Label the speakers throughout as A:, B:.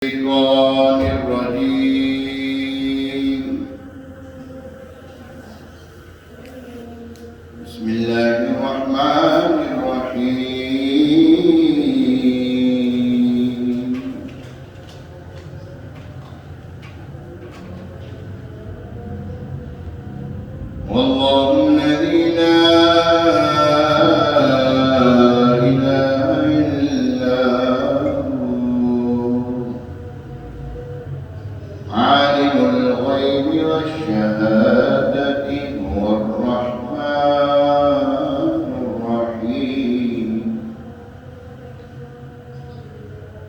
A: الشيطان الرجيم. بسم الله الرحمن الرحيم. والله الذي لا والشهادة هو الرحمن الرحيم.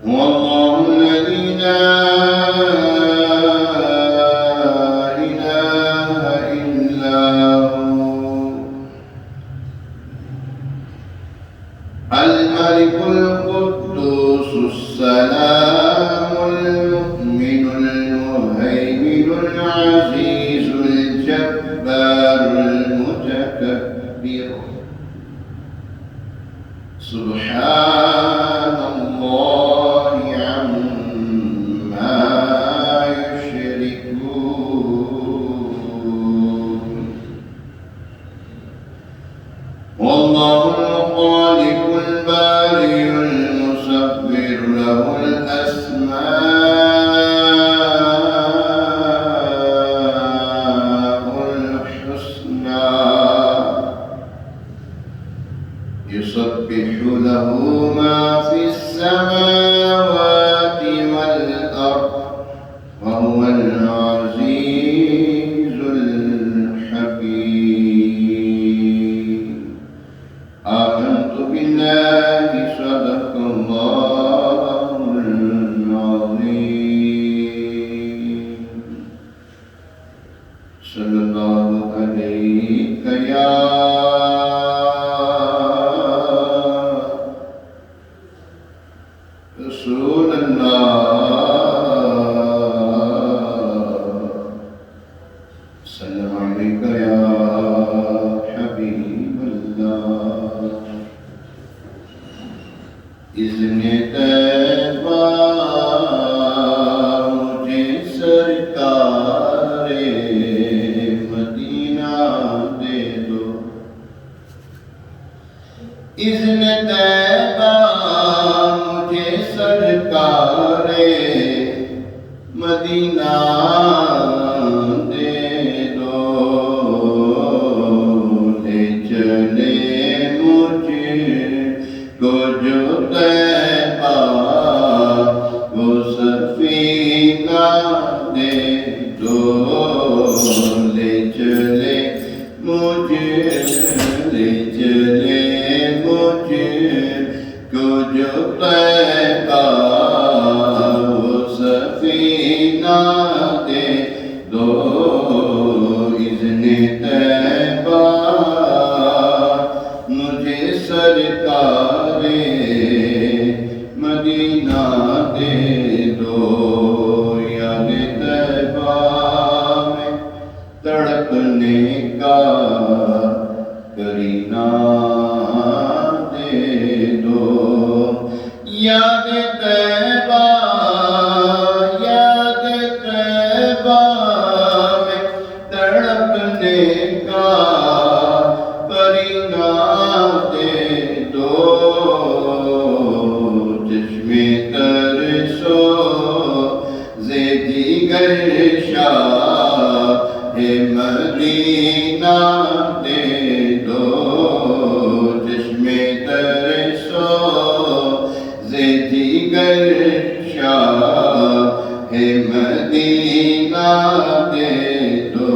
A: والله الذي لا إله إلا هو الملك القدوس السلام المؤمن المهيمن العزيز الجبار المتكبر. سبحان الله عما يشركون. والله الخالق البارئ المصور له الأسماء الحسنى يسبح له ما في السماوات والأرض وهو العزيز الحكيم. آمنت بالله صدق الله العظيم. صلى الله عليك يا رسول الله. سلام عليك يا حبيب الله. اذن طیبہ مجھے سرکار مدینہ دے دو. اذن طیبہ مجھے سرکار مدینہ دے دو. لے چلے مجھے کو جو طیبہ وہ سفینہ دے دو. لے چلے مجھے کو جو طیبہ وہ سفینہ دے دو. اذن طیبہ مجھے سرکار مدینہ دے دو. یاد طیبہ میں تڑپنے کا کرینہ دے دو. یاد طیبہ میں تڑپنے کا کرینہ دے دو. چشمے تر سو زے دیگر شاہ مدینہ دے دو. چشمے تر سو زے دیگر شاہ مدینہ دے دو.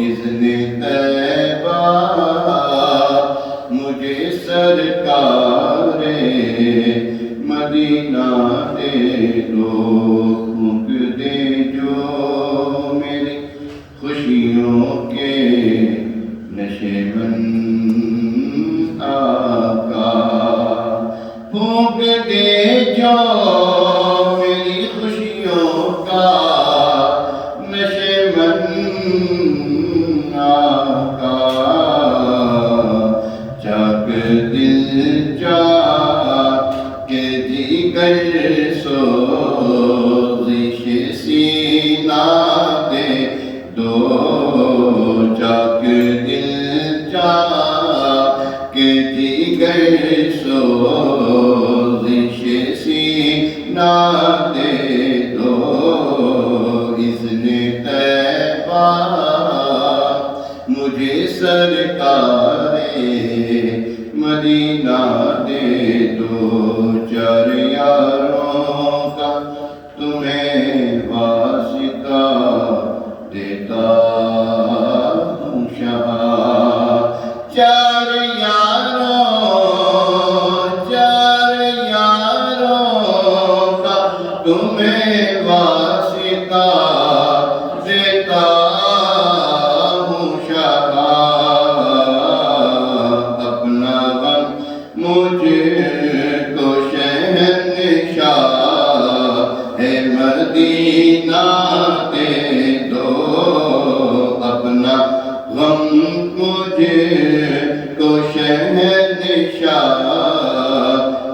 A: اذن طیبہ مجھے سرکار مدینہ دے دو. پھونک دے جو میری خوشیوں کے نشیمن آقا. پھونک دے جو میری خوشیوں کا نشیمن آقا. چاک دل چاک کے دیگر سو مدینہ دے دو اذن طیبہ مجھے سرکار مدینہ دے دو چار یاروں کا تمہیں واسطہ دیتا ہوں شاہ چار یاروں کا تمہیں واسطہ دیتا ہوں شاہ اپنا غم مجھ کو شہنشاہ ہے مدینہ دے دو اپنا غم مجھ کو شہنشاہ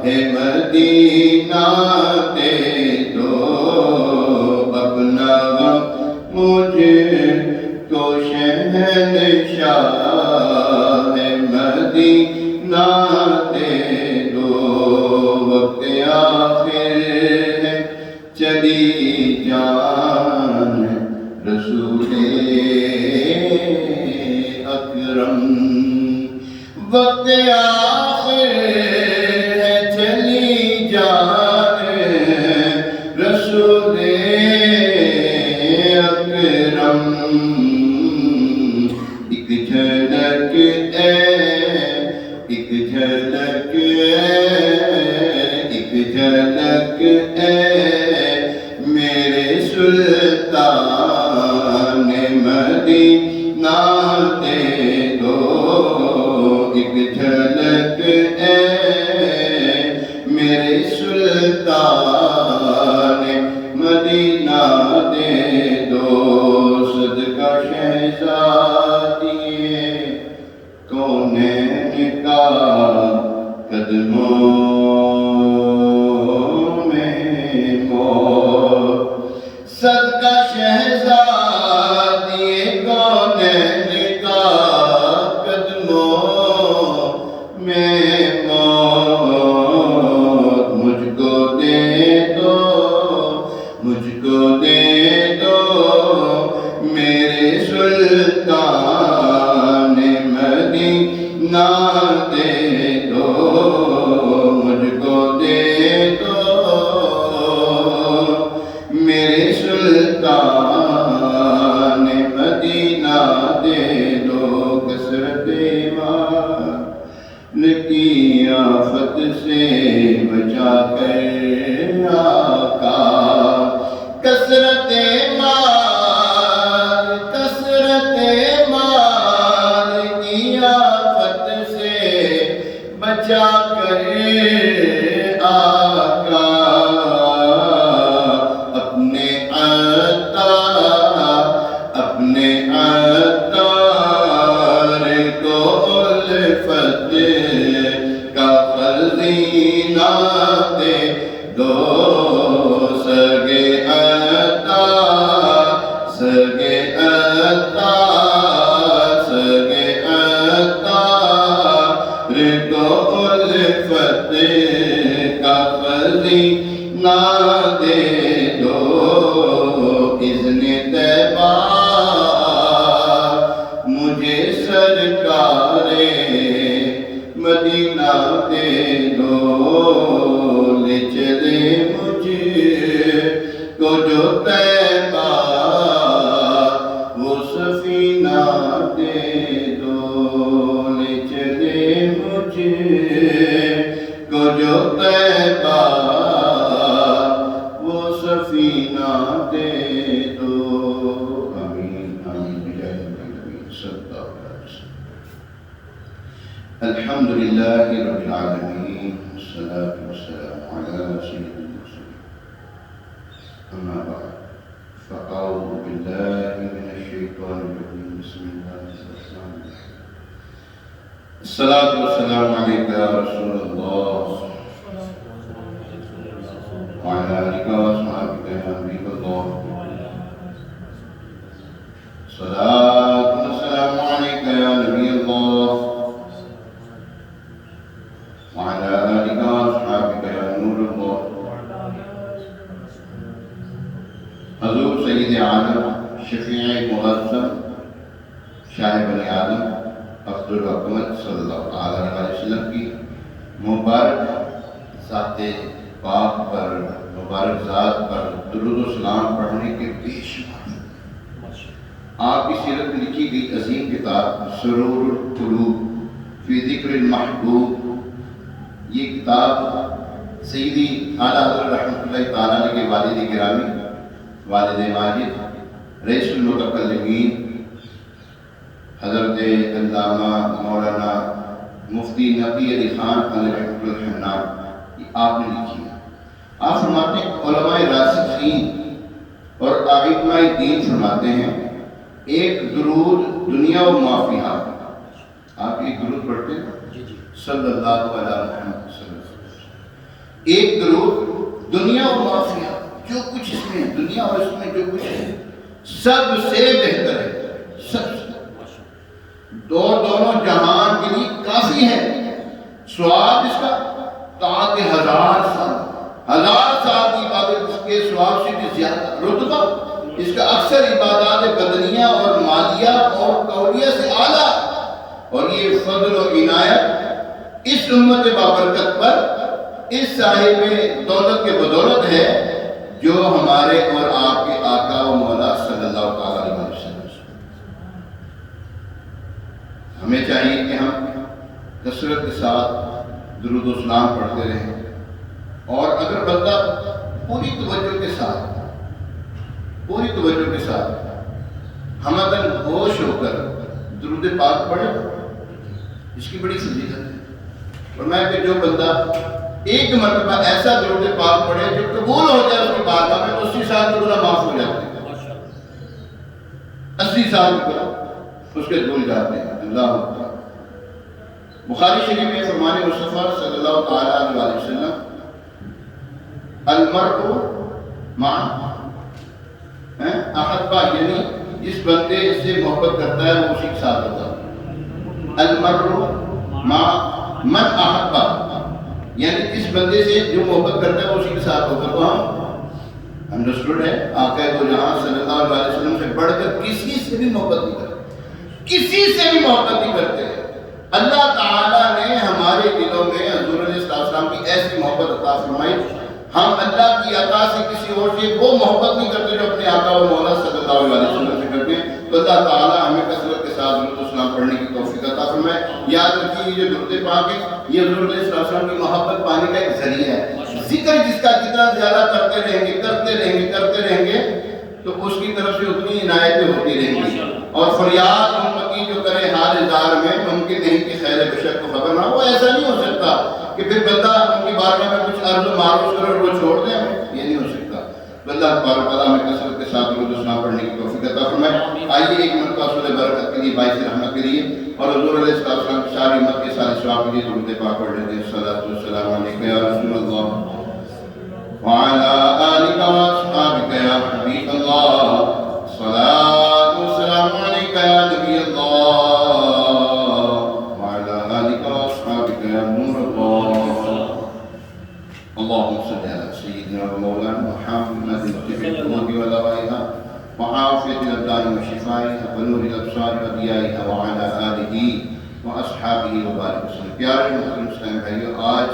A: ہے مدینہ دے دو اپنا غم مجھ کو شہنشاہ ہے مدینہ دے دو وقت آخر ہے چلی جان رسول اکرم وقت آخر ہے چلی جان رسول اکرم ایک جھلک میرے سلطان مدینہ دے دو ایک جھلک میرے سلطان مدینہ دے دو صدقہ شہزادی کونین کا قدموں میں موت صدقہ شہزادی کونین کا قدموں میں موت مجھ کو دے دو میرے سلطان مدینہ دے دو مجھ کو دے دو میرے سلطان مدینہ دے دو کثرت مال کی آفت سے بچا کر آقا کثرت مال کی آفت سے بچا کر آقا اپنے عطار کو الفت کا خزینہ دے دو سگے عطار کو الفت کا خزینہ دے دو اذن طیبہ مجھے سرکار مدینہ دے دو لے چلے مجھے کو جو طیبہ وہ سفینہ دے دو لے چلے مجھے کو جو طیبہ وہ سفینہ دے دو آمین آمین بجائے نبی صلی اللہ علیہ وسلم الحمدللہ رب العالمین والصلاة والسلام على سید المرسلین اما بعد فأعوذ بالله من الشيطان الرجيم بسم الله الرحمن الرحيم الصلاة والسلام عليك يا رسول الله وعلى آلك وأصحابك يا حبيب الله صلاة والسلام عليك يا نبي الله وعلى آلك وأصحابك يا نور الله حضور سید عالم شفیع معظم شاہ بنی آدم افضل اکمل صلی اللہ علیہ وسلم کی مبارک ذات پاک پر، مبارک ذات پر درود و سلام پڑھنے کے بے شمار آپ کی سیرت میں لکھی گئی عظیم کتاب سرور القلوب فی ذکر المحبوب، یہ کتاب سیدی اعلیٰ حضرت رحمۃ اللہ تعالیٰ علیہ کے والد گرامی والد ماجد رئیس المتکلمین حضرت علامہ مولانا مفتی نقی علی خان علیہ رحمۃ الحنان، یہ آپ نے لکھی ہے۔ آپ فرماتے ہیں علماء راسخین اور ائمہ دین فرماتے ہیں ایک درود دنیا و ما فیہا، آپ ایک درود پڑھتے ہیں صلی اللہ علیہ محمد صلی اللہ علیہ وسلم، ایک درود دنیا و ما فیہا، جو کچھ اس میں دنیا اور اس میں جو کچھ ہے سب سے بہتر ہے، سب سے دونوں جہان کے لیے کافی ہے۔ ثواب اس کا تاکہ ہزار سال کی عبادت اس کے ثواب سے بھی زیادہ، رتبہ اس کا اکثر عبادات بدنیہ اور مالیہ اور قولیہ سے اعلیٰ، اور یہ فضل و عنایت اس امت بابرکت پر اس صاحب دولت کے بدولت ہے جو ہمارے اور آپ کے آقا و مولا صلی اللہ علیہ وسلم۔ ہمیں چاہیے کہ ہم کثرت کے ساتھ درود و سلام پڑھتے رہیں، اور اگر بندہ پوری توجہ کے ساتھ ہمدن ہوش ہو کر درود پاک پڑھے، اس کی بڑی فضیلت ہے۔ فرمایا کہ جو بندہ ایک مرتبہ ایسا درود پاک پڑھے جو قبول ہو جائے اس کی بارگاہ میں، 80 سال کے گناہ معاف ہو جاتے ہیں، 80 سال کے گناہ اس کے دھل جاتے ہیں۔ اللہ اکبر۔ بخاری شریف میں فرمان مصطفیٰ صلی اللہ علیہ وسلم المرء مع احبہ، یعنی جس بندے سے محبت کرتا ہے وہ اسی کے ساتھ ہوتا ہے۔ المرء مع من احبہ، یعنی جس بندے سے جو محبت کرتا ہے وہ اسی کے ساتھ ہوتا ہے۔ تو ہم انڈرسٹوڈ ہے آقا دو جہاں صلی اللہ علیہ وسلم سے بڑھ کر کسی سے بھی محبت نہیں کرتے، کسی سے بھی محبت نہیں کرتے۔ اللہ تعالیٰ نے ہمارے دلوں میں حضور علیہ السلام کی ایسی محبت عطا فرمائی، ہم اللہ کی عطا سے کسی اور سے وہ محبت نہیں کرتے جو اپنے آقا و مولا صلی اللہ علیہ وسلم سے کرتے ہیں۔ تو اللہ تعالیٰ ہمیں کثرت کے ساتھ درود و سلام پڑھنے کی توفیق عطا فرمائے۔ یاد رکھیے یہ جو درود پاک ہے یہ حضور علیہ السلام کی محبت پانے کا ایک ذریعہ ہے۔ ذکر جس کا جتنا زیادہ کرتے رہیں گے تو اس کی طرف سے اتنی عنایتیں ہوتی رہیں گی، اور فریاد امتی جو کرے حال زار میں ممکن نہیں کہ خیر بشر کو خبر نہ ہو۔ ایسا نہیں ہو سکتا کہ پھر بندہ ان کی بارگاہ میں کچھ عرض و معروض کرے اور وہ چھوڑ دیں، یہ نہیں ہو سکتا۔ اللہ تبارک و تعالیٰ میں کثرت کے ساتھ درود و سلام پڑھنے کی توفیق عطا فرمائے۔ آئیے ایک مرتبہ صلح برکت کے لیے، باعث رحمت کے لیے، اور حضور علیہ السلام کی ساری امت کے سارے ثواب کے لیے درود پاک پڑھ لیتے ہیں۔ الصلاۃ والسلام علیک یا رسول اللہ وعلی آلک واصحابک یا حبیب اللہ، الصلاۃ والسلام علیک یا نبی اللہ وعلی آلک واصحابک یا نور اللہ۔ اللهم صل على سيدنا ومولانا محمد طب القلوب ودوائها وعافية الأبدان وشفائها ونور الأبصار وضيائها وعلى آله وأصحابه وبارك وسلم۔ پیارے محترم اسلام بھائیو، آج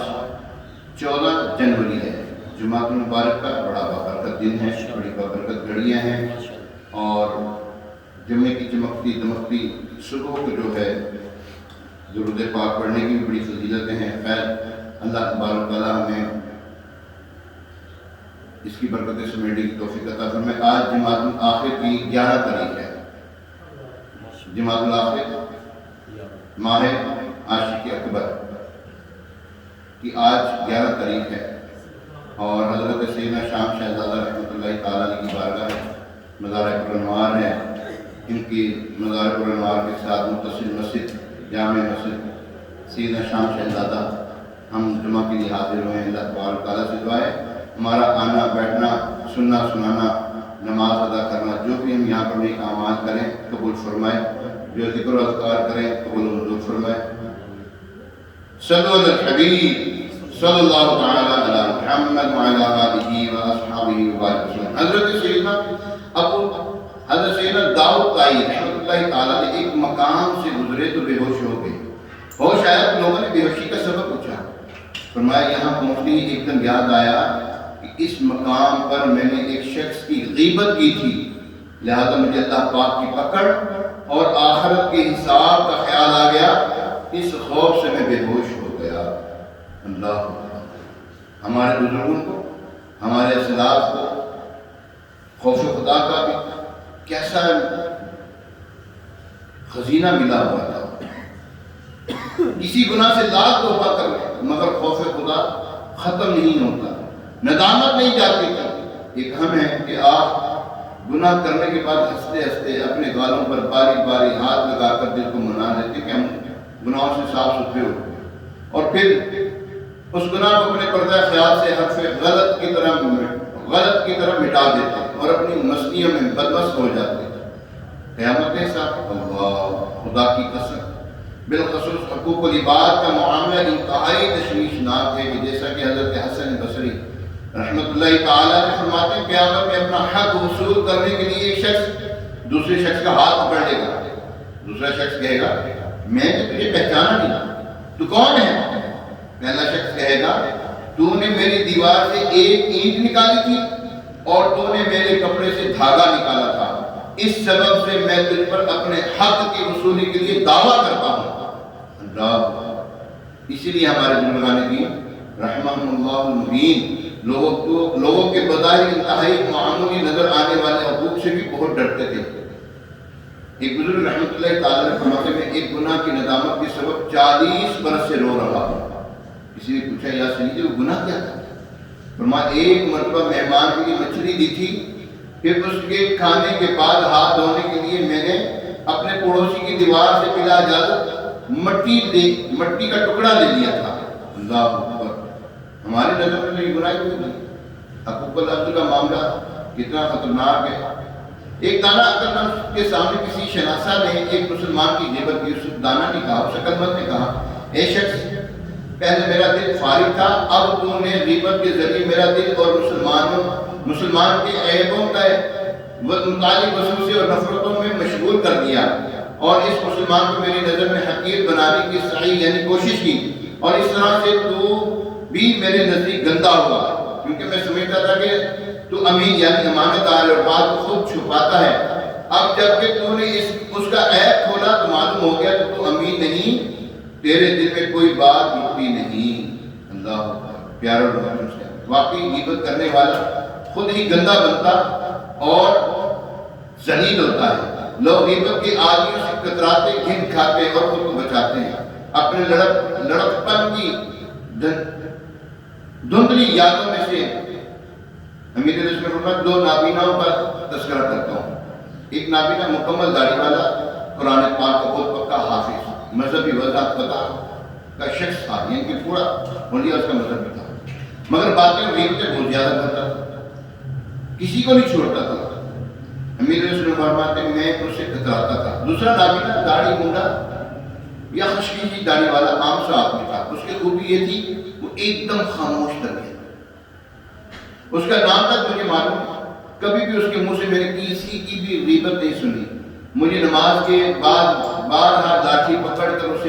A: 14 جنوری ہے، جمعہ المبارک کا بڑا بابرکت دن ہے، بڑی بابرکت گھڑیاں ہیں، اور جمعے کی چمکتی دمکتی صبح کو جو ہے درود پاک پڑھنے کی بھی بڑی فضیلتیں ہیں۔ خیر اللہ تبارک و تعالیٰ ہمیں اس کی برکتیں سمیٹنے کی توفیق عطا فرمائے۔ آج جماعت الآخر کی 11 تاریخ ہے، جماعت الآخر ماہ عاشق اکبر کی آج 11 تاریخ ہے، اور حضرت سیدنا شام شہزادہ رحمۃ اللہ تعالیٰ علیہ کی بارگاہ ہے، مزار پرانوار ہے، ان کی مزار پرانوار کے ساتھ متصل مسجد جامع مسجد سیدنا شام شہزادہ ہم جمعہ کے لیے حاضر ہوئے ہیں۔ اللہ تبارک و تعالیٰ سے دعا ہے ہمارا آنا بیٹھنا سننا سنانا نماز ادا کرنا جو بھی ہم یہاں پر نیک اعمال کریں قبول فرمائے، جو ذکر و اذکار کریں قبول منظور فرمائے۔ صلو علی الحبیب صلی اللہ تعالی علیہ وسلم۔ محمد وعلى آلہ وأصحابہ وبارک وسلم۔ حضرت سیدنا داؤد طائی رحمۃ اللہ تعالیٰ نے ایک مقام سے گزرے تو بے ہوش ہو گئے۔ ہوش آیا تو لوگوں نے بے ہوشی کا سبب پوچھا، فرمایا یہاں پہنچتے ہی ایک دم یاد آیا کہ اس مقام پر میں نے ایک شخص کی غیبت کی تھی، لہذا مجھے اللہ پاک کی پکڑ اور آخرت کے حساب کا خیال آ گیا، اس خوف سے میں بے ہوش ہو گیا۔ اللہ ہمارے بزرگوں کو، ہمارے اسلاف کو خوف خدا کا بھی کیسا خزینہ ملا ہوا تھا۔ کسی گناہ سے لاکھ توبہ کر لیں مگر خوف خدا ختم نہیں ہوتا، ندامت نہیں جاتی تھی۔ ایک ہم ہے کہ آپ گناہ کرنے کے بعد ہنستے ہنستے اپنے گالوں پر باری باری ہاتھ لگا کر دل کو منا لیتے کہ ہم گناہوں سے صاف ستھرے ہو، اور پھر اس گناہ کو اپنے پردہ خیال سے حرف غلط کی طرح مٹا دیتے اور اپنی مستیوں میں بدمست ہو جاتے۔ قیامت صاحب اللہ خدا کی قسم، بالخصوص حقوق العباد کا معاملہ انتہائی تشویشناک ہے کہ جیسا کہ حضرت حسن بصری رحمۃ اللہ تعالیٰ نے فرماتے ہیں قیامت میں اپنا حق وصول کرنے کے لیے ایک شخص دوسرے شخص کا ہاتھ پکڑ لے گا، دوسرا شخص کہے گا میں نے تجھے پہچانا نہیں، تو کون ہے؟ پہلا شخص کہے گا تو نے میری دیوار سے ایک اینٹ نکالی تھی اور تو نے میرے کپڑے سے دھاگا نکالا تھا، اس سبب سے میں تجھ پر اپنے حق کی وصولی کے لیے دعویٰ کرتا ہوں۔ اسی لیے ہمارے بزرگان دین رحمہم اللہ المبین لوگوں کے بظاہر انتہائی معمولی نظر آنے والے حقوق سے بھی بہت ڈرتے تھے۔ ایک بزرگ رحمۃ اللہ تعالیٰ نے فرماتے میں ایک گناہ کی ندامت کے سبب 40 برس سے رو رہا ہوں۔ کسی نے پوچھا یا سنیے وہ گناہ کیا تھا؟ فرمایا ایک مرتبہ مہمان کے لیے مچھلی دی تھی، پھر اس کے کھانے کے بعد ہاتھ دھونے کے لیے میں نے اپنے پڑوسی کی دیوار سے بلا اجازت مٹی کا ٹکڑا لے لیا تھا۔ اللہ اکبر، ہماری نظر میں یہ گناہ کیوں نہیں؟ حقوق العبد کا معاملہ کتنا خطرناک ہے۔ ایک دانا عقل مند کے سامنے کسی شناسہ نے ایک مسلمان کی غیبت کی، اس دانا نے کہا، اس عقل مند نے کہا اے شخص پہلے میرا دل فارغ تھا، اب تو نے غیبت کے ذریعے میرا دل اور مسلمان کے عیبوں کا متعلق وسوسے اور نفرتوں میں مشغول کر دیا، اور اس مسلمان کو میری نظر میں حقیر بنانے کی سعی یعنی کوشش کی، اور اس طرح سے تو بھی میرے نزدیک گندا ہوا، کیونکہ میں سمجھتا تھا کہ تو امین یعنی امانت دار اور بات کو خود چھپاتا ہے۔ اب جب کہ تو نے اس کا عیب کھولا تو معلوم ہو گیا کہ تو امین نہیں، تیرے دل میں کوئی بات لکھی نہیں۔ اللہ پیارا واقعی غیبت کرنے والا خود ہی گندا بنتا اور ذلیل ہوتا ہے۔ لوگ غیبت کے عادیوں سے کتراتے، گھن کھاتے اور خود کو بچاتے ہیں۔ اپنے لڑکپن کی دھندلی یادوں میں سے امیر علیہ السلام دو نابیناؤں کا تذکرہ کرتا ہوں۔ ایک نابینا مکمل داڑھی والا، قرآن پاک کا بہت پکا حافظ، مذہبی وضاحت کا شخص تھا، یعنی کہ پورا ہولیا اس کا مذہب بھی تھا، مگر باتیں غیبتیں بہت زیادہ کرتا تھا، کسی کو نہیں چھوڑتا تھا۔ امیر علیہ السلام فرماتے ہیں میں اس سے کتراتا تھا۔ دوسرا نابینا داڑھی مونڈا یا خشکی داڑھی والا عام سا آدمی تھا، اس کی خوبی یہ تھی وہ ایک دم خاموش کر گیا۔ اس کا نام تک مجھے معلوم، کبھی بھی اس کے منہ سے میں نے کسی کی بھی غیبت نہیں سنی۔ مجھے نماز کے بعد بارہا لاٹھی پکڑ کر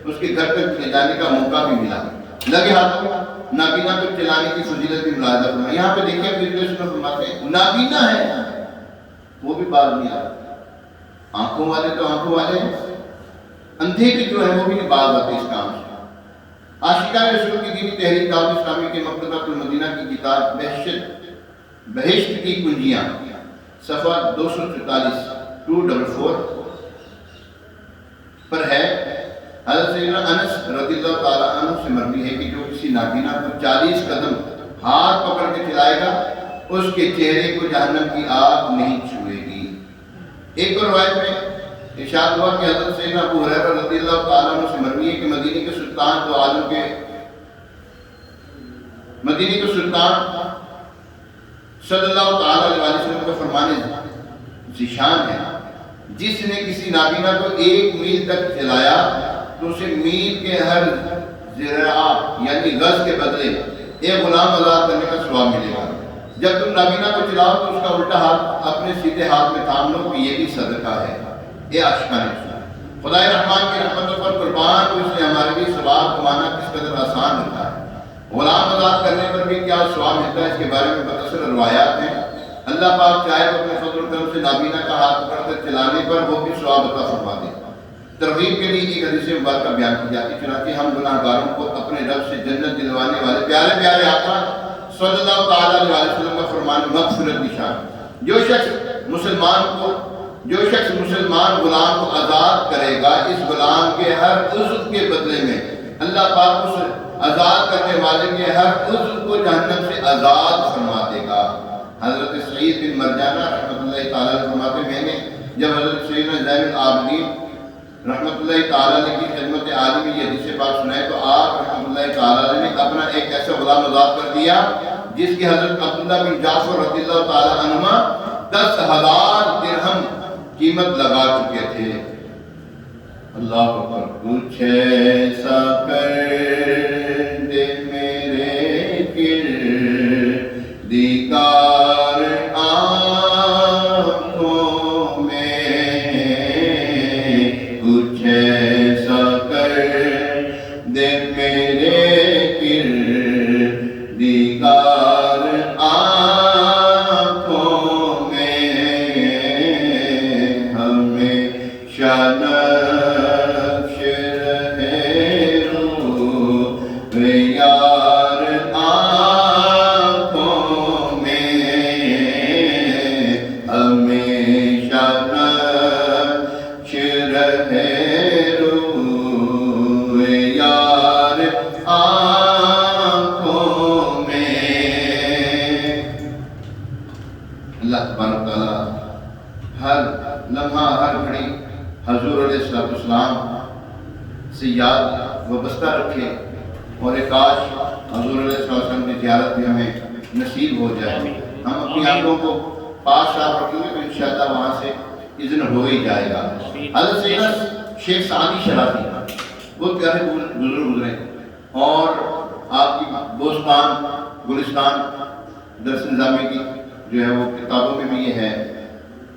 A: اس کے گھر تک لے جانے کا موقع بھی ملا، لگے ہاتھوں نابینا پر چلانے کی فضیلت بھی ملاحظہ فرمائی۔ یہاں پہ دیکھیں پھر فرماتے ہیں نابینا ہے وہ بھی باز نہیں آتا، آنکھوں والے تو آنکھوں والے ہیں، اندھے بھی جو ہیں وہ بھی نہیں باز آتے اس کام سے۔ عاشقان رسول کی دینی تحریک دعوت اسلامی کے مکتبۃ المدینہ کی کتاب بہشت کی کنجیاں صفحہ 244 پر ہے، حضرت سیدنا انس رضی اللہ تعالیٰ عنہ سے مروی ہے کہ جو کسی نابینا کو 40 قدم ہاتھ پکڑ کے چلائے گا اس کے چہرے کو جہنم کی آگ نہیں چھوئے گی۔ ایک اور روایت میں ارشاد ہوا کہ حضرت سیدنا ابو ہریرہ رضی اللہ تعالیٰ عنہ سے مروی ہے کہ مدینے کے سلطان دو عالم کے مدینے کے سلطان صلی اللہ تعالیٰ علیہ وسلم کا فرمان ذیشان ہے، جس نے کسی نابینا کو 1 میل تک چلایا تو اسے میل کے ہر ذراع یعنی گز کے بدلے ایک غلام آزاد کرنے کا ثواب ملے گا۔ جب تم نابینا کو چلاؤ تو اس کا الٹا ہاتھ اپنے سیدھے ہاتھ میں تھام لو کہ یہ بھی صدقہ ہے۔ یہ عاشقانہ سنا خدائے رحمان کی رحمتوں پر قربان تو اس نے ہمارے لیے ثواب کمانا کس قدر آسان ہوتا ہے۔ غلام آزاد کرنے پر بھی کیا ثواب ملتا ہے اس کے بارے میں مختصر روایات ہیں۔ اللہ پاک چاہے تو اپنے فضل و کرم سے نابینا کا ہاتھ پکڑ کر چلانے پر وہ بھی ثواب عطا فرما دے۔ ترغیب کے لیے ایک حدیث مبارکہ بیان کی جاتی ہے، چنانچہ ہم گناہ گاروں کو اپنے رب سے جنت دلوانے والے پیارے پیارے آقا صلی اللہ تعالیٰ علیہ وسلم کا فرمان مغفرت نشان۔ جو شخص مسلمان غلام کو آزاد کرے گا، اس غلام کے ہر عضو کے بدلے میں اللہ پاک اس آزاد کرنے والے کے ہر عضو کو جہنم سے آزاد فرما دے گا۔ حضرت سعید بن مرجانہ رحمۃ اللہ تعالیٰ فرماتے میں نے جب حضرت سیدنا زین العابدین رحمۃ اللہ تعالیٰ کی خدمت عالی میں یہ حدیث پاک سنائے تو آپ رحمۃ اللہ تعالیٰ نے اپنا ایک ایسا غلام آزاد کر دیا جس کی حضرت عبداللہ بن جعفر رضی اللہ تعالیٰ عنہما 10,000 درہم قیمت لگا چکے تھے۔ اللہ اکبر۔ کچھ ایسا کر دے میرے کردگار آنکھوں میں، کچھ ایسا کر دے میرے کردگار آنکھوں میں، ہمیشہ نقش رہے روح یار آنکھوں میں، ہمیشہ نقش رہے روح یار آنکھوں میں۔ اللہ تبارک تعالیٰ ہر لمحہ ہر گھڑی حضور علیہ السلام سے یاد وابستہ رکھے، اور ایک کاش حضور علیہ السلام کی زیارت بھی ہمیں نصیب ہو جائے۔ ہم اپنی آنکھوں کو پاس صاف رکھیں گے تو انشاءاللہ وہاں سے اذن ہو ہی جائے گا۔ حضرت سیدنا شیخ سعدی شرافی بہت پیارے بزرگ گزرے، اور آپ کی بوستان گلستان درس نظامی کی جو ہے وہ کتابوں میں بھی یہ ہے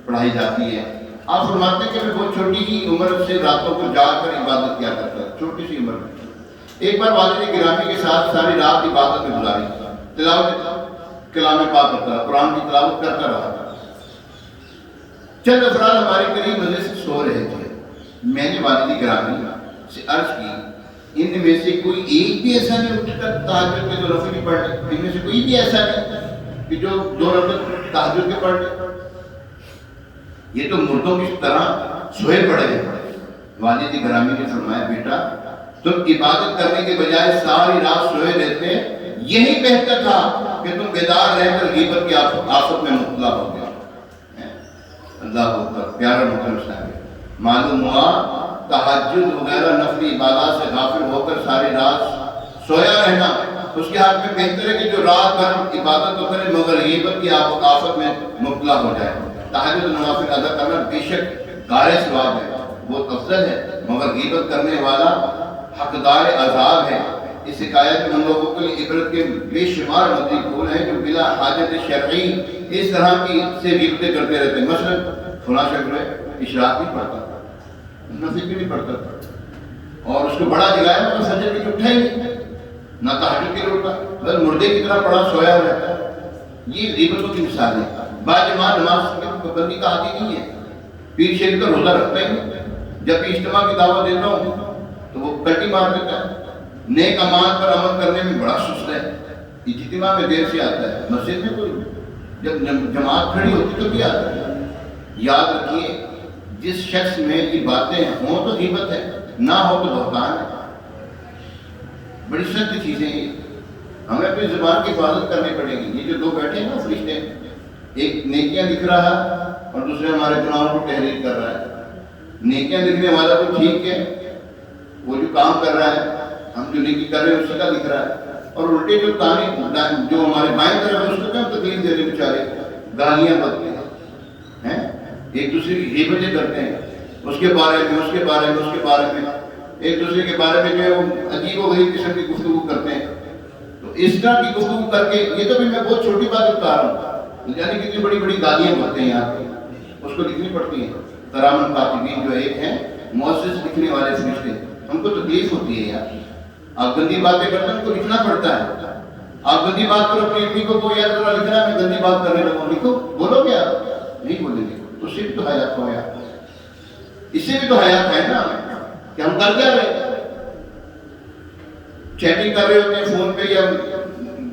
A: پڑھائی جاتی ہے۔ آپ فرماتے ہیں کہ میں بہت چھوٹی ہی عمر سے راتوں کو جاگ کر عبادت کیا کرتا، چھوٹی سی عمر میں۔ ایک بار والد گرامی کے ساتھ ساری رات عبادت میں گزاری، تلاوت کلام پاک کرتا رہا، قرآن کی تلاوت کرتا رہا۔ چند افراد ہمارے قریب مجلس سے سو رہے تھے۔ میں نے والد گرامی سے عرض کی ان میں سے کوئی ایک بھی ایسا نہیں اٹھ کر تہجد کے 2 رکعت پڑھ لے، ان میں سے کوئی بھی ایسا نہیں کہ جو 2 رکعت تہجد کے پڑھ لے، یہ تو مردوں کی طرح سوئے پڑے ہیں۔ والد گرامی نے فرمایا بیٹا تم عبادت کرنے کے بجائے ساری رات سوئے رہتے، یہی بہتر تھا کہ تم بیدار رہ کر غیبت کی آفت میں مبتلا ہو گیا۔ اللہ اکبر۔ پیارا محترم صاحب، معلوم ہوا تہجد وغیرہ نفلی عبادات سے غافل ہو کر ساری رات سویا رہنا اس کے حق میں بہتر ہے کہ جو رات بھر عبادت تو کرے مگر غیبت کی آفت میں مبتلا ہو جائے۔ تہجد نوافل ادا کرنا بے شک غائب ثواب ہے، بہت افضل ہے، مگر غیبت کرنے والا حقدار عذاب ہے۔ اس حکایت میں ہم لوگوں کے لیے عبرت کے بے شمار مدعی قول ہیں جو بلا حاجت شرعی اس طرح کی سے غیبتیں کرتے رہتے ہیں۔ مثلا فلاں شخص اشراق نہیں پڑھتا، نفل بھی نہیں پڑھتا، اور اس کو بڑا جگایا مگر سجدے میں اٹھا ہی نہیں، نہ تہجد کے لیے اٹھا، بس مردے کی طرح پڑا سویا رہتا ہے۔ یہ غیبتوں کی مثال ہے۔ باجماعت نماز کی پابندی کا عادی نہیں ہے، پیر شریف کا روزہ رکھتا ہی نہیں، جب بھی اجتماع کی دعوت دیتا ہوں تو وہ کٹی مار دیتا ہے، نیک اعمال پر عمل کرنے میں بڑا سست ہے، اجتماع میں دیر سے آتا ہے، مسجد میں کوئی جب جماعت کھڑی ہوتی تو بھی آتا ہے۔ یاد رکھیے جس شخص میں یہ باتیں ہوں تو غیبت ہے، نہ ہو تو بہتان ہے۔ بڑی سخت چیزیں ہیں، ہمیں اپنی زبان کی حفاظت کرنی پڑے گی۔ یہ جو 2 بیٹھے ہیں نا فرشتے، ایک نیکیاں لکھ رہا اور دوسرے ہمارے گناہوں کو تحریر کر رہا ہے۔ نیکیاں لکھنے والا تو ٹھیک ہے، وہ جو کام کر رہا ہے، ہم جو نیکی کر رہے ہیں اسی کا لکھ رہا ہے، اور الٹے جو تعلیم جو ہمارے بائیں طرف ہے اس کو کیا تکلیف دے رہے بیچارے، گالیاں بکتے ہیں، ایک دوسرے کی غیبتیں کرتے ہیں، اس کے بارے میں اس کے بارے میں اس کے بارے میں، ایک دوسرے کے بارے میں جو ہے وہ عجیب و غریب قسم کی گفتگو کرتے ہیں۔ تو اس طرح کی گفتگو کر کے، یہ تو بھی میں بہت چھوٹی بات بتا رہا ہوں، یعنی کتنی بڑی بڑی گالیاں بولتے ہیں یہاں پہ، اس کو لکھنی پڑتی ہیں۔ کرام الکاتبین جو ایک ہیں مؤسس لکھنے والے فرشتے، ان کو تکلیف ہوتی ہے یار، آپ گندی باتیں کرتے ہیں، ان کو لکھنا پڑتا ہے۔ آپ گندی بات کرو اپنی امی کو، کوئی ذرا لکھنا ہے میں گندی بات کرنے لگوں، لکھو، بولو گے آپ؟ نہیں بولیں گے، اس سے بھی تو حیات ہو، اس سے بھی تو حیات ہے نا کہ ہم کر کیا رہے، چیٹنگ کر رہے ہوتے ہیں فون پہ یا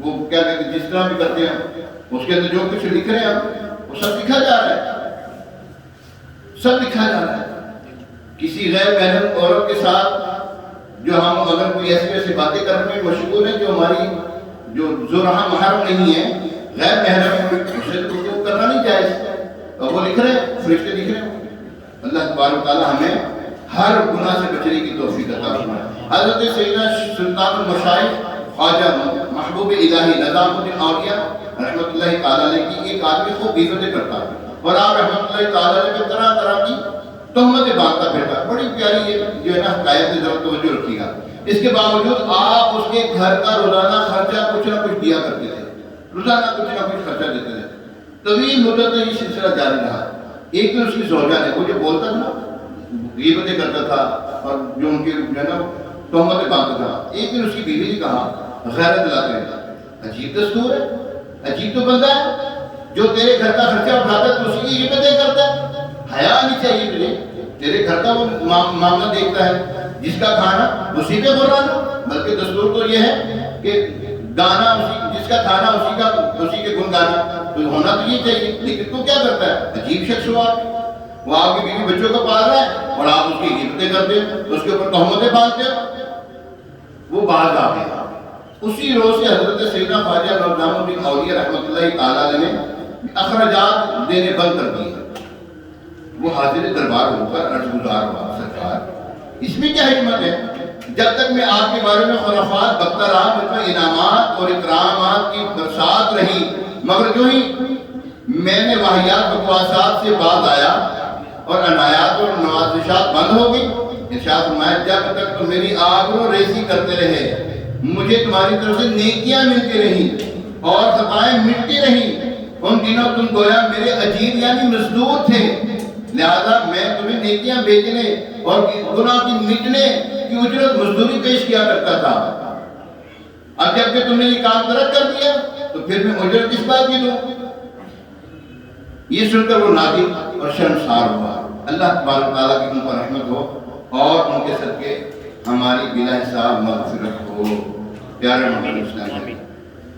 A: وہ کیا کہتے ہیں جس طرح بھی کرتے ہیں، اس کے اندر جو کچھ لکھ رہے ہیں ہم وہ سب لکھا جا رہا ہے، سب لکھا جا رہا ہے۔ کسی غیر محرم عورت کے ساتھ جو ہم اگر کوئی ایسی ایسی باتیں کرنے میں مشغول ہیں جو ہماری جو رہا محرم نہیں ہے، غیر محرم، اسے تو کرنا نہیں جائز، اور وہ لکھ رہے ہیں، فرشتے لکھ رہے ہیں۔ اللہ تبارک و تعالی ہمیں ہر گناہ سے بچنے کی توفیق عطا فرمائے۔ حضرت سیدنا سلطان المشائخ خواجہ محبوب الہی نظام الدین اولیاء رحمۃ اللہ تعالی علیہ کی ایک آدمی خوب عزتیں کرتا ہے، اور آپ رحمۃ اللہ تعالی علیہ پہ طرح طرح کی تہمتیں باندھتا پھرتا، بڑی پیاری یہ جو ہے نا حکایت ذرا توجہ رکھیے گا۔ اس کے باوجود آپ اس کے گھر کا روزانہ خرچہ کچھ نہ کچھ دیا کرتے تھے، روزانہ کچھ نہ کچھ خرچہ دیتے تھے۔ طویل مدت میں یہ سلسلہ جاری رہا۔ ایک دن اس کی زوجہ نے، وہ جو بولتا تھا غیبتیں کرتا تھا اور جو ان کے جو ہے نا تہمتیں باندھتا تھا، ایک دن اس کی بیوی نے کہا غیرت دلاتے ہیں، عجیب دستور ہے، عجیب تو بندہ ہے جو تیرے گھر کا خرچہ اٹھاتا ہے تو اسی کی غیبتیں کرتا ہے، حیا نہیں چاہیے تجھے، تیرے گھر کا وہ معاملہ دیکھتا ہے، جس کا کھانا اسی پہ غرانا، بلکہ دستور تو یہ ہے کہ گانا اسی، جس کا کھانا اسی کے گن گانا، تو ہونا تو یہ چاہیے، لیکن تو کیا کرتا ہے، عجیب شخص ہوا، وہ آپ کی بیوی بچوں کو پال رہا ہے اور آپ اس کی غیبتیں کرتے ہو، اس کے اوپر تہمتیں باندھتے ہو۔ وہ باز آ گیا۔ اسی روز سے حضرت سیدنا خواجہ نظام الدین اولیاء رحمۃ اللہ تعالی علیہ نے اخراجات دینے بند کر دیے۔ وہ حاضر دربار ہو کر عرض گزار ہوا، سرکار اس میں کیا حکمت ہے؟ جب تک میں آپ کے بارے میں خرافات بکتا رہا، مجھ میں انعامات اور اکرامات کی برسات رہی، مگر جو ہی میں نے واہیات بکواسات سے باز آیا اور عنایات اور نوازشات بند ہو گئی، ارشاد فرمایا جب تک تو میری آبرو ریزی کرتے رہے، مجھے تمہاری طرف سے نیکیاں ملتی رہیں اور خطائیں مٹتی رہیں، ان دنوں تم گویا میرے اجیر یعنی مزدور تھے، لہذا میں تمہیں نیکیاں بیچنے اور گناہ کی مٹنے کی اجرت مزدوری پیش کیا کرتا تھا۔ اب جب کہ تم نے یہ کام ترک کر دیا تو پھر میں اجرت کس بات کی دوں؟ یہ سن کر وہ نادم اور شرمسار ہوا۔ اللہ تبارک تعالیٰ کی ان پر رحمت ہو اور ان کے صدقے ہماری بلا حساب مغفرت ہو۔ پیارے محمد اسلام،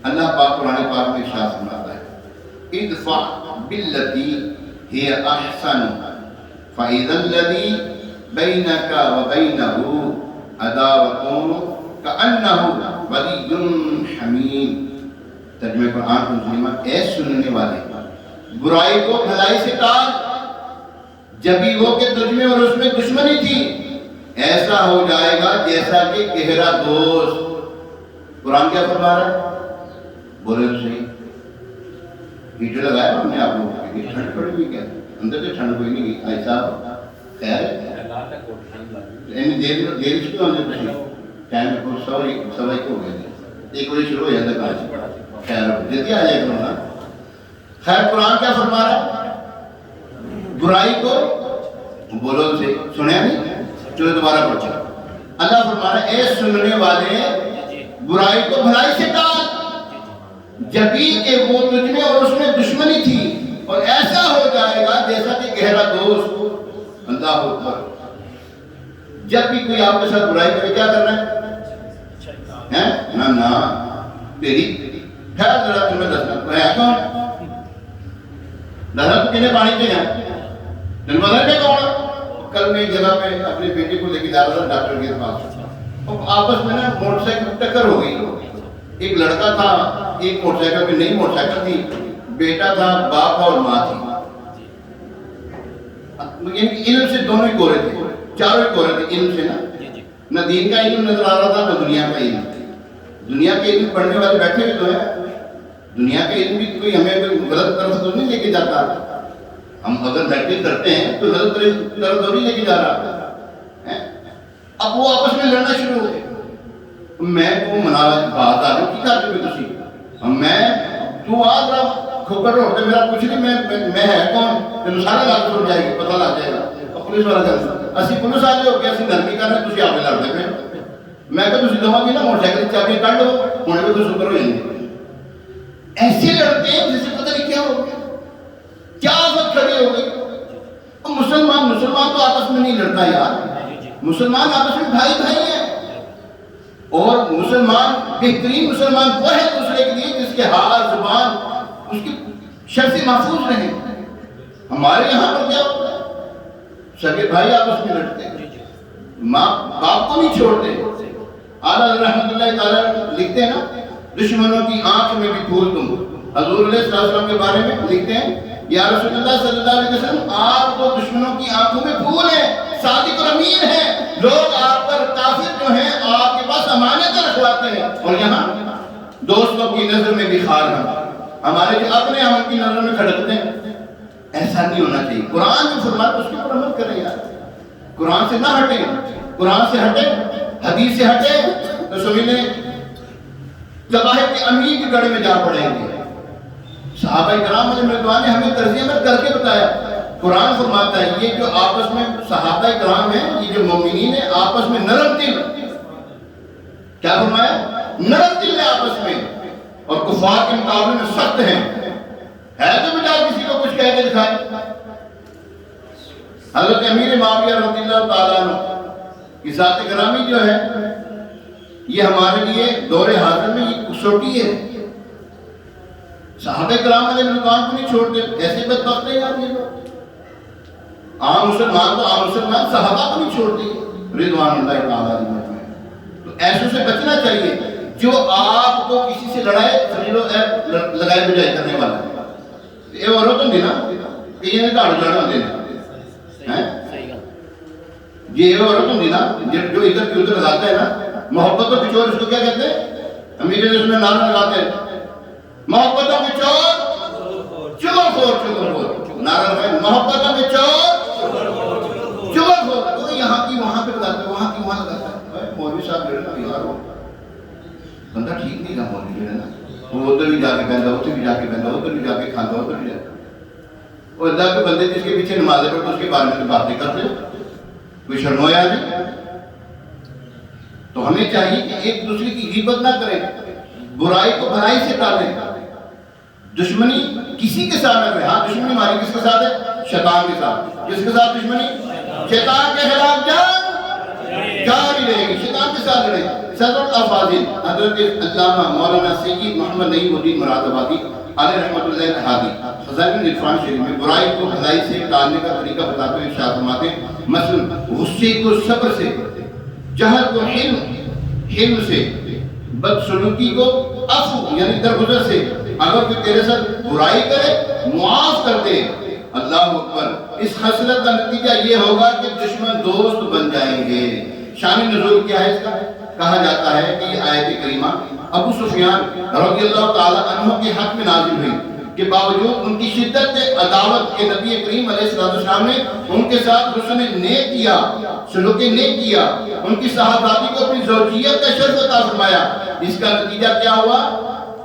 A: اللہ پاک قرآن پاک میں ارشاد فرماتا ہے ادفع باللتی ہی احسن فاذا الذی بینک وبینہ عداوۃ کأنہ ولی حمیم۔ ترجمہ قرآن ترجمہ، اے سننے والے برائی کو بھلائی سے ٹال، جبھی وہ کہ تجھ میں اور اس میں دشمنی تھی، ایسا ہو جائے گا جیسا کہ گہرا دوست۔ قرآن کیا فرما رہا ہے؟ بولے تو صحیح، ہیٹر لگایا ہم نے آپ لوگوں کے لیے، ٹھنڈ پڑی ہوئی کیا؟ اندر سے ٹھنڈ کوئی نہیں گئی، ایسا خیر ہے دیر اس کو اندر پڑی ٹائم کو سوائی کو گئے تھے، ایک بجے شروع ہو جاتا کاج، خیر جلدی آ جائے گا۔ خیر قرآن کیا فرما رہا ہے؟ برائی کو بولو سے سنیا نہیں، چلو دوبارہ پڑھو۔ اللہ فرما رہا ہے اے سننے والے برائی کو بھلائی سے ٹال، جبھی کہ وہ تجھ میں اور اس میں دشمنی تھی، اور ایسا ہو جائے گا جیسا کہ گہرا دوست۔ اللہ اکبر۔ جب بھی کوئی آپ کے ساتھ برائی کرے کیا کرنا ہے؟ نہ تیری خیر ذرا تمہیں دسنا تو ہے کون؟ دھرم کنے پانی کے ہیں دن بدل میں کون؟ کل میں ایک جگہ پہ اپنے بیٹے کو لے کے جا رہا تھا ڈاکٹر کے پاس، آپس میں نا موٹر سائیکل ٹکر ہو گئی۔ ایک لڑکا تھا، ایک موٹر سائیکل پہ، نئی موٹر سائیکل تھی، بیٹا تھا، باپ تھا اور ماں تھی۔ یعنی علم سے دونوں ہی گورے تھے، چاروں ہی گورے تھے علم سے، نہ دین کا علم نظر آ رہا تھا نہ دنیا کا علم۔ دنیا کے علم پڑھنے والے بیٹھے ہوئے تو ہیں، دنیا کے علم بھی کوئی ہمیں کوئی غلط طرف تو نہیں لے کے جاتا، ہم اگر پریکٹس کرتے ہیں تو غلط طرف تو نہیں لے کے جا رہا ہے۔ اب وہ آپس میں لڑنا شروع ہو گئے، میں کو منالا بات آ رہی کی کرتے پہ تسی میں تو آ رہا کھوکر روڈ تے میرا کچھ نہیں میں ہے کون تینوں سارے لگ سن جائے گی پتہ لگ جائے گا پولیس والا کہتا اسی پولیس والے ہو کے اسی نرمی کر رہے تسی آپ لڑتے پہ میں کہ تسی دواں گی نا موٹر سائیکل چابیاں کڈ لو ہن بھی سپر ہو جائیں ایسے لڑتے ہیں جسے پتہ نہیں کیا ہو گیا کیا آفت کھڑی ہو گئی مسلمان تو آپس میں نہیں لڑتا یار مسلمان آپس میں بھائی بھائی ہیں اور مسلمان بہترین مسلمان وہ ہے دوسرے کے لیے جس کے حال زبان اس کی شرط محفوظ رہے ہمارے یہاں پر کیا ہوتا ہے سگے بھائی آپس میں لڑتے ہیں ماں باپ کو نہیں چھوڑتے اعلیٰ رحمت اللہ تعالیٰ لکھتے ہیں نا دشمنوں کی آنکھ میں بھی پھول تم حضور علیہ السلام کے بارے میں لکھتے ہیں یا رسول اللہ صلی اللہ علیہ وسلم آپ تو دشمنوں کی آنکھوں میں پھول ہیں صادق اور امین ہیں لوگ آپ پر کافر جو ہیں آپ کے پاس امانت رکھواتے ہیں اور یہاں دوستوں کی نظر میں بھی خار ہیں ہمارے جو اپنے عمل کی نظر میں کھڑکتے ہیں ایسا نہیں ہونا چاہیے قرآن جو فرماتا اس کے پر عمل کریں یار قرآن سے نہ ہٹیں قرآن سے ہٹیں حدیث سے ہٹیں تو سمجھیں قبائل کے امیر کے گڑھ میں جا پڑیں گے صحابہ کرام علیہ رضوان نے ہمیں ترجمہ کر کے بتایا قرآن فرماتا ہے یہ جو آپس میں صحابہ کرام ہیں یہ جو مومنین ہیں آپس میں نرم دل کیا فرمایا نرم دل ہے آپس میں اور کفار کے مقابلے میں سخت ہیں ہے تو بجا کسی کو کچھ کہہ کے دکھائے حضرت امیر معاویہ رضی اللہ تعالیٰ عنہ کی ذات گرامی جو ہے یہ ہمارے لیے دور حاضر میں یہ کسوٹی ہے صحابہ کرام علیہ رضوان کو نہیں چھوڑتے ایسے بدبخت نہیں آتے لوگ عام مسلمان تو عام مسلمان صحابہ کو نہیں چھوڑتے رضوان اللہ تعالیٰ علیہ تو ایسوں سے بچنا چاہیے جو آپ کو کسی سے لڑائے سمجھ لو لگائے بجائے کرنے والا ہے یہ اور تو نہیں نا کہ یہ داڑ جانا دینا یہ اور تو نہیں نا جو ادھر کی ادھر لگاتا ہے نا محبت و پچور اس کو کیا کہتے ہیں امیر اس میں نام لگاتے ہیں محبتوں کے چور چغل خور نعرہ ہے محبتوں کے چور چغل خور تو یہاں کی وہاں پہ لگاتے ہیں وہاں کی وہاں لگاتا ہے مولوی صاحب جو ہے نا یار بندہ ٹھیک نہیں تھا مولوی جو ہے نا وہ ادھر بھی جا کے بہندا ادھر بھی جا کے بہندا ادھر بھی جا کے کھاتا ادھر بھی جا اور اللہ کے بندے جس کے پیچھے نمازیں پڑھتے اس کے بارے میں باتیں کرتے کوئی شرمویا نہیں تو ہمیں چاہیے کہ ایک دوسرے کی غیبت نہ کریں برائی کو بھلائی سے ٹالیں دشمنی کسی کے ساتھ نہ کریں ہاں دشمنی ہماری کس کے ساتھ ہے شیطان کے ساتھ کس کے ساتھ دشمنی شیطان کے خلاف جاری رہے گی شیطان کے ساتھ لڑے صدر افاضل حضرت علامہ مولانا سید محمد نعیم الدین مراد آبادی علیہ رحمۃ اللہ الہادی خزائن العرفان شریف میں برائی کو بھلائی سے ٹالنے کا طریقہ بتاتے ہوئے ارشاد فرماتے ہیں مثلا غصے کو صبر سے جہل کو حلم سے بدسلوکی کو عفو یعنی درگزر سے اگر کوئی تیرے ساتھ برائی کرے معاف کر دے اللہ اکبر اس خصلت کا نتیجہ یہ ہوگا کہ دشمن دوست بن جائیں گے شان نزول کیا ہے اس کا کہا جاتا ہے کہ یہ آیت کریمہ ابو سفیان رضی اللہ تعالی عنہ کے حق میں نازل ہوئی کہ باوجود ان کی شدت عداوت کے نبی کریم علیہ السلام نے ان کے ساتھ حسن نیک کیا سلوک نیک کیا ان کی صحاباتی کو اپنی زوجیت کا شرف عطا فرمایا اس کا نتیجہ کیا ہوا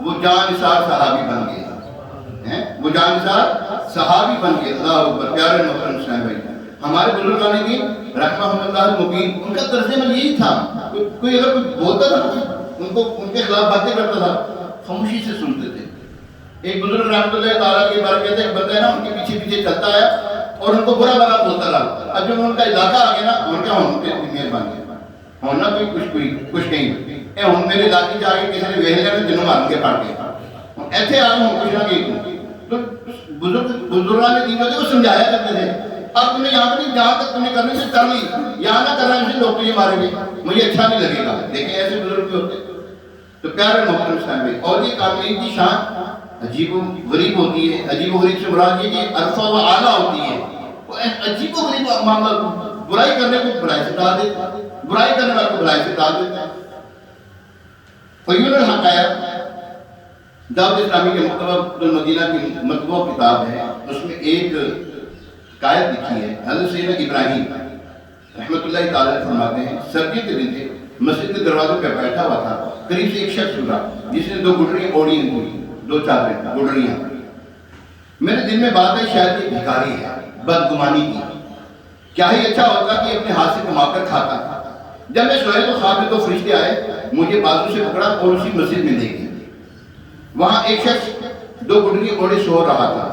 A: وہ جان نثار صحابی بن گئے وہ جان نثار صحابی بن گئے اللہ اکبر پیارے محترم اسلام بھائی ہمارے بزرگان دین رحمہ اللہ المبین ان کا طرز عمل یہی تھا کوئی اگر کوئی بولتا تھا ان کے خلاف باتیں کرتا تھا خاموشی سے سنتے تھے ایک بزرگ رحمۃ اللہ تعالیٰ کے بارے کہتے ہیں ایک بندہ ہے نا ان کے پیچھے پیچھے چلتا ہے اور ان کو برا بھلا بولتا رہا اب جب ان کا علاقہ آ گیا نا ان کا ہوں پہ مہربانی ہونا کوئی کچھ کہیں اے ہوں میرے علاقے جا کے کسی نے ویل لینا جنوں مار کے پاڑ کے ایسے آ ہوں کچھ نہ کہ تو بزرگان دین ہوتے وہ سمجھایا کرتے تھے اب تمہیں یہاں پر جہاں تک تمہیں کرنے سے کر لی یہاں نہ کرنا مجھے لوگ تجھے ماریں گے مجھے اچھا نہیں لگے گا لیکن ایسے بزرگ بھی ہوتے تو پیارے محترم اسلام بھائی اور یہ کاملین کی شان عجیب و غریب ہوتی ہے عجیب و غریب سے مراد یہ کہ عرفہ و اعلیٰ ہوتی ہے وہ عجیب و غریب معاملہ برائی کرنے کو برائی سے ٹال دیتا برائی کرنے والے کو برائی سے ٹال دیتا فیون الحقائق دعوت اسلامی کے مکتبہ المدینہ کی مطبوع کتاب ہے اس میں ایک قائد لکھی ہے حضرت سیدنا ابراہیم رحمۃ اللہ تعالیٰ فرماتے ہیں سردی کے دن تھے مسجد کے دروازے پہ بیٹھا ہوا تھا، قریب سے ایک شخص گزرا جس نے 2 گڈریاں اوڑی ہوئی، 2 چادریں گڈریاں. میرے دل میں بات ہے شاید یہ بھکاری ہے، بدگمانی کی، کیا ہی اچھا ہوتا کہ اپنے ہاتھ سے کما کر کھاتا. جب میں سویا تو خواب میں 2 فرشتے آئے، مجھے بازو سے پکڑا اور اسی مسجد میں لے گئے. وہاں ایک شخص 2 گڈریاں اوڑے سو رہا تھا.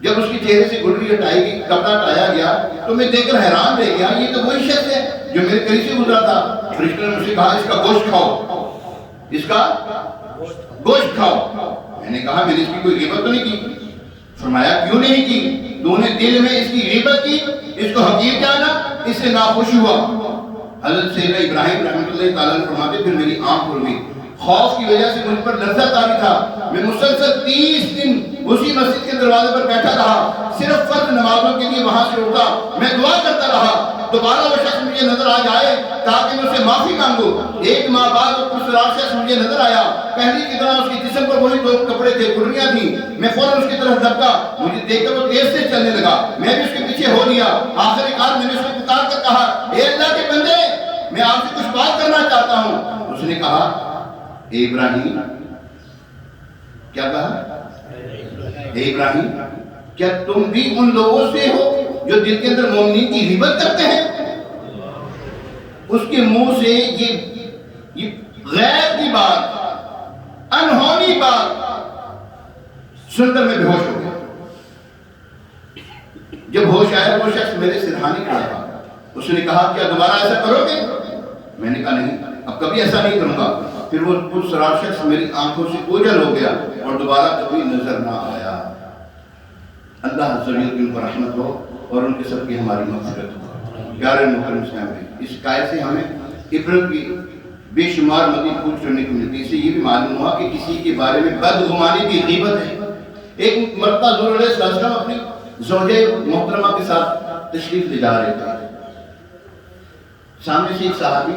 A: جب اس کے چہرے سے گڈری ہٹائی گئی، کپڑا ہٹایا گیا تو میں دیکھ کر حیران رہ گیا، یہ تو وہی شخص ہے جو میرے قریب سے گزرا تھا. فرشتے نے مجھ سے کہا اس کا گوشت کھاؤ، اس کا گوشت کھاؤ. میں نے کہا میں نے اس کی کوئی غیبت تو نہیں کی. فرمایا کیوں نہیں کی؟ تو نے دل میں اس کی غیبت کی، اس کو حقیر جانا، اس سے ناخوش ہوا. حضرت سیدنا ابراہیم رحمۃ اللہ تعالیٰ نے فرماتے پھر میری آنکھ کھل گئی. خوف کی وجہ سے مجھ پر لرزہ طاری تھا. میں مسلسل 30 دن اسی مسجد کے دروازے پر بیٹھا رہا، صرف فرض نمازوں کے لیے وہاں سے اٹھا. میں دعا کرتا رہا دوبارہ وہ شخص مجھے نظر آ جائے تاکہ میں اسے معافی مانگوں. 1 ماہ بعد وہ پرسرار شخص مجھے نظر آیا. پہلی کی طرح اس کے جسم پر وہی 2 کپڑے تھے، گڈریاں تھیں. میں فوراً اس کی طرف دھکا، مجھے دیکھ کر وہ تیز سے چلنے لگا. میں بھی اس کے پیچھے ہو لیا. آخر کار میں نے اس کو پکار کر کہا اے اللہ کے بندے، میں آپ سے کچھ بات کرنا چاہتا ہوں. اس نے کہا اے ابراہیم. کیا کہا؟ اے ابراہیم کیا تم بھی ان لوگوں سے ہو جو دل کے اندر مومنین کی غیبت کرتے ہیں؟ اس کے منہ سے یہ غیر کی بات، انہونی بات سن کر میں بے ہوش ہو گیا. جب ہوش آیا وہ شخص میرے سرہانے کھڑا تھا. اس نے کہا کیا دوبارہ ایسا کرو گے؟ میں نے کہا نہیں، اب کبھی ایسا نہیں کروں گا. پھر وہ پرسرار شخص میری آنکھوں سے اوجھل ہو گیا اور دوبارہ کبھی نظر نہ آیا. اللہ عز و جل کی ان پر رحمت ہو اور ان کے سب کی ہماری مغفرت ہو. پیارے محترم اسلام بھائی، اس قائد سے ہمیں عبرت کی بے شمار مزید پوچھ کرنے کو ملتی ہے. اس سے یہ بھی معلوم ہوا کہ کسی کے بارے میں بدگمانی کی غیبت ہے. ایک مرتبہ حضور علیہ السلام اپنی زوجہ محترمہ کے ساتھ تشریف لے جا رہے تھے. سامنے سے ایک صحابی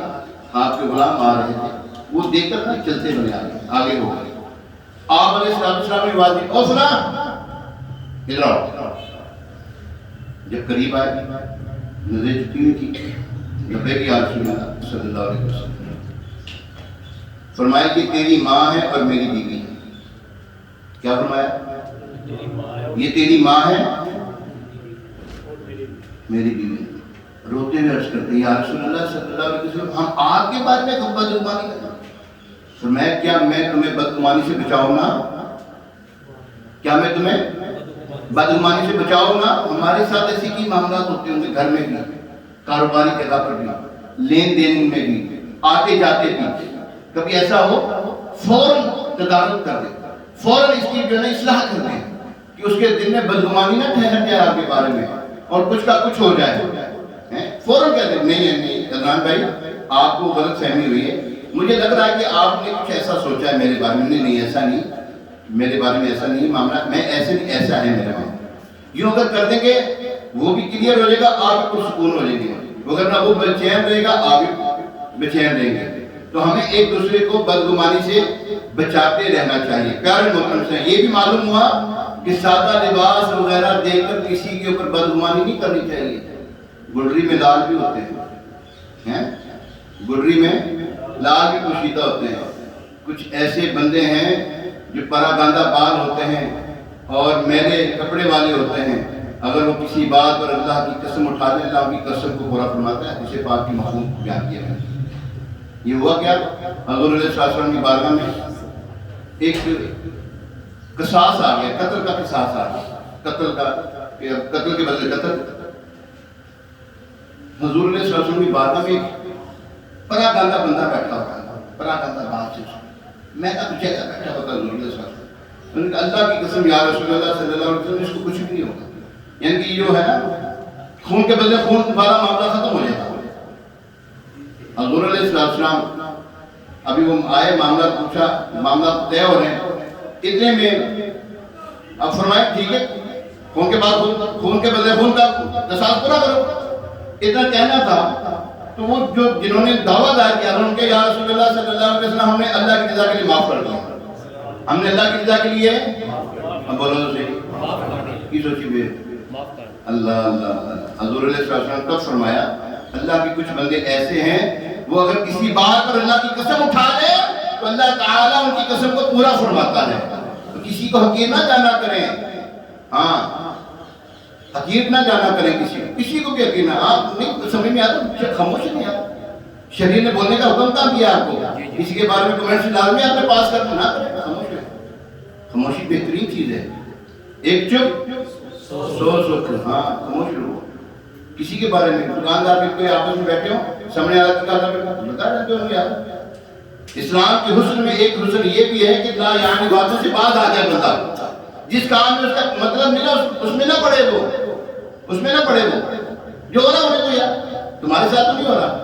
A: ہاتھ کے غلام آ رہے تھے. وہ دیکھ کر چلتے بنے آگے ہو گئے. آپ علیہ السلام نے آواز دی او فلاں ادھر آؤ. جب قریب آئے نظریں چکی ہوئی تھی. لبیک یا رسول اللہ صلی اللہ علیہ وسلم. فرمایا کہ تیری ماں ہے اور میری بیوی ہے. کیا فرمایا؟ یہ تیری ماں ہے میری بیوی ہے. روتے ہوئے عرض کرتے ہیں یا رسول اللہ صلی اللہ علیہ وسلم ہم آپ کے بارے میں کب بدگمانی کرنا؟ فرمایا کیا میں تمہیں بدگمانی سے بچاؤں گا؟ کیا میں تمہیں بدگمانی سے بچاؤں گا؟ ہمارے ساتھ ایسی کی معاملات ہوتے ہوں گے، گھر میں بھی، کاروباری جگہ پر بھی، لین دین میں بھی، آتے جاتے بھی. کبھی ایسا ہو فوراً تدارک کر دیں، فوراً اس کی جو ہے اصلاح کر دیں کہ اس کے دل میں بدگمانی نہ ٹھہر جائے آپ کے بارے میں اور کچھ کا کچھ ہو جائے. فوراً کہتے ہیں نہیں ہے نہیں عدنان بھائی آپ کو غلط فہمی ہوئی ہے، مجھے لگ رہا ہے کہ آپ نے کچھ ایسا سوچا ہے میرے بارے میں. نہیں ایسا نہیں، میرے بارے میں ایسا نہیں معاملہ، میں ایسے نہیں، ایسا ہے میرے معاملہ. یوں اگر کر دیں گے وہ بھی کلیئر ہو جائے گا، آپ کو سکون ہو جائے گا. اگر نہ وہ بے چین رہے گا آپ بھی بے چین رہیں گے. تو ہمیں ایک دوسرے کو بدگمانی سے بچاتے رہنا چاہیے. پیارے محترم سے یہ بھی معلوم ہوا کہ سادہ لباس وغیرہ دیکھ کر کسی کے اوپر بدگمانی نہیں کرنی چاہیے. گڈری میں لال بھی ہوتے ہیں، گڈری میں لال بھی پوشیدہ ہوتے ہیں. کچھ ایسے بندے ہیں جو پراگندہ بال ہوتے ہیں اور میلے کپڑے والے ہوتے ہیں. اگر وہ کسی بات پر اللہ کی قسم اٹھا دیں اللہ کی قسم کو پورا فرماتا ہے. اسے پاک کی مفہوم بیان کیا ہے. یہ ہوا کیا؟ حضور علیہ السلام کی بارگاہ میں ایک قصاص آ گیا، قتل کا قصاص آ گیا، قتل کے بدلے قتل. حضور علیہ السلام کی بارگاہ میں پراگندہ بندہ بیٹھا ہوتا ہے، پراگندہ بات سے میں کہا تجھے ایسا بیٹھا ہوتا ہے حضور علیہ السلام. انہوں نے کہا اللہ کی قسم یا رسول اللہ صلی اللہ علیہ وسلم اس کو کچھ بھی نہیں ہوگا. یعنی کہ جو ہے نا خون کے بدلے خون والا معاملہ ختم ہو جائے گا. حضور علیہ السلام ابھی وہ آئے، معاملہ پوچھا، معاملہ طے ہو رہے ہیں. اتنے میں اب فرمائے ٹھیک ہے خون کے بعد خون کے بدلے خون کا قصاص پورا کرو. اتنا کہنا تھا تو وہ جو جنہوں نے دعویٰ دائر کیا ان کے یا رسول اللہ صلی اللہ علیہ وسلم ہم نے اللہ کی رضا کے لیے معاف کر دیا. ہم نے اللہ کی رضا کے لیے اب بولو تو صحیح کی سوچی بھی اللہ اللہ. حضور علیہ السلام تب فرمایا اللہ کے کچھ بندے ایسے ہیں وہ اگر کسی بات پر اللہ کی قسم اٹھا لے تو اللہ تعالیٰ ان کی قسم کو پورا فرماتا ہے. تو کسی کو حقیر نہ جانا کریں. ہاں حقیر نہ جانا کریں کسی کو بھی حقیر نہ. آپ نہیں سمجھ میں آتا خاموش نہیں آتا. شریعت نے بولنے کا حکم کہاں دیا آپ کو؟ کسی کے بارے میں کمنٹس لازمی آپ نے پاس کرنا نہ کریں. خاموشی بہترین چیز ہے. ایک چپ سو چپ. ہاں خاموش رہو. کسی کے بارے میں دکاندار بھی کوئی آپس میں بیٹھے ہوں سامنے آ رہا ہے بتا رہے ہوں یار. اسلام کے حسن میں ایک حسن یہ بھی ہے کہ لا یعنی باتوں سے بعد آ جائے بندہ. جس کام میں اس کا مطلب ملا اس میں نہ پڑے وہ. اس میں نہ پڑے وہ. جو ہو رہا ہونے کو یار تمہارے ساتھ تو نہیں ہو رہا.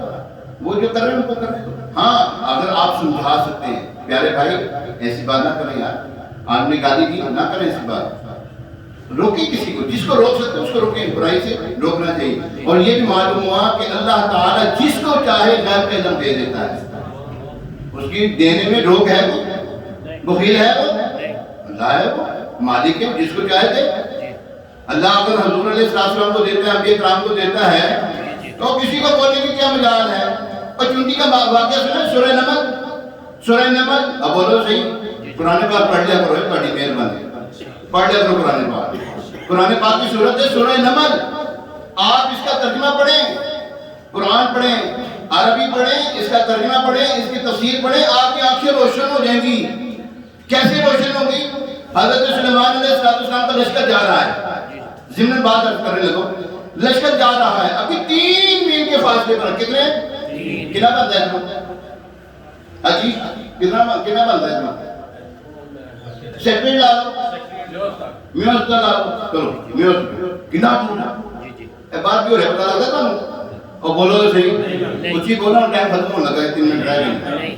A: وہ جو کر رہے ہیں ان کو کر رہے ہیں. ہاں اگر آپ سمجھا سکتے ہیں پیارے بھائی ایسی بات نہ کریں یار. آپ نے گالی دی نہ کریں ایسی بات. روکیں کسی کو. جس کو روک سکتے اس کو روکیں. برائی سے روکنا چاہیے. اور یہ بھی معلوم ہوا کہ اللہ تعالیٰ جس کو چاہے غیب کا علم دے دیتا ہے. اس کی دینے میں روک ہے وہ بخیل ہے وہ اللہ ہے وہ مالک ہے جس کو چاہے دے. اللہ اگر حضور علیہ السلام کو دیتا ہے انبیاء کرام کو دیتا ہے تو کسی کو بولنے کی کیا مجال ہے. اور چونٹی کا واقعہ سنا سورہ نمل. اب بولو صحیح قرآن پاک پڑھ لیا کرو. بڑی مہربانی پڑھ لیا کرو قرآن پاک. قرآن پاک کی صورت ہے سورہ نمل. آپ اس کا ترجمہ پڑھیں. قرآن پڑھیں عربی پڑھیں اس کا ترجمہ پڑھیں اس کی تفسیر پڑھیں. آپ کی آنکھیں روشن ہو جائیں گی. کیسے روشن ہوگی؟ حضرت سلیمان علیہ السلام کا لشکر جا رہا ہے. ضمن بات کرنے لگو. لشکر جا رہا ہے ابھی 3 میل کے فاصلے پر. کتنے؟ کتنا بنتا ہے اتنا؟ جی کتنا بنتا ہے اتنا؟ سیکنڈ لاؤ میوز کا لاؤ. چلو میوز کتنا بات بھی ہو رہا ہے پتا لگتا ہے. اور بولو تو صحیح کچھ ہی بولنا ٹائم ختم ہونے لگا ہے 3 منٹ رہ گئے.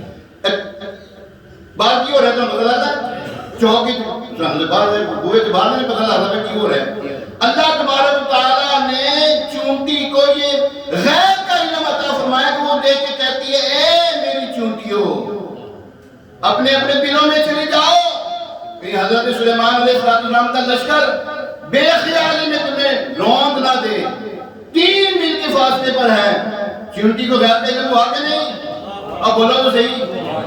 A: بات کی ہو رہا ہے تو پتا لگتا ہے چوکی بوئے کے باہر نہیں پتا لگتا ہے کی ہو رہا ہے. اللہ تبارک و تعالیٰ نے چونٹی کو یہ غیب کا علم عطا فرمایا کہ وہ دیکھ کے کہتی ہے اے میری چونٹیوں اپنے اپنے بلوں میں چلے جاؤ. کہ حضرت سلیمان علیہ السلام کا لشکر بے خیالی میں تمہیں روند نہ دے. 3 میل کے فاصلے پر ہے. چونٹی کو غیب کا علم ہوا کہ نہیں؟ اب بولو تو صحیح.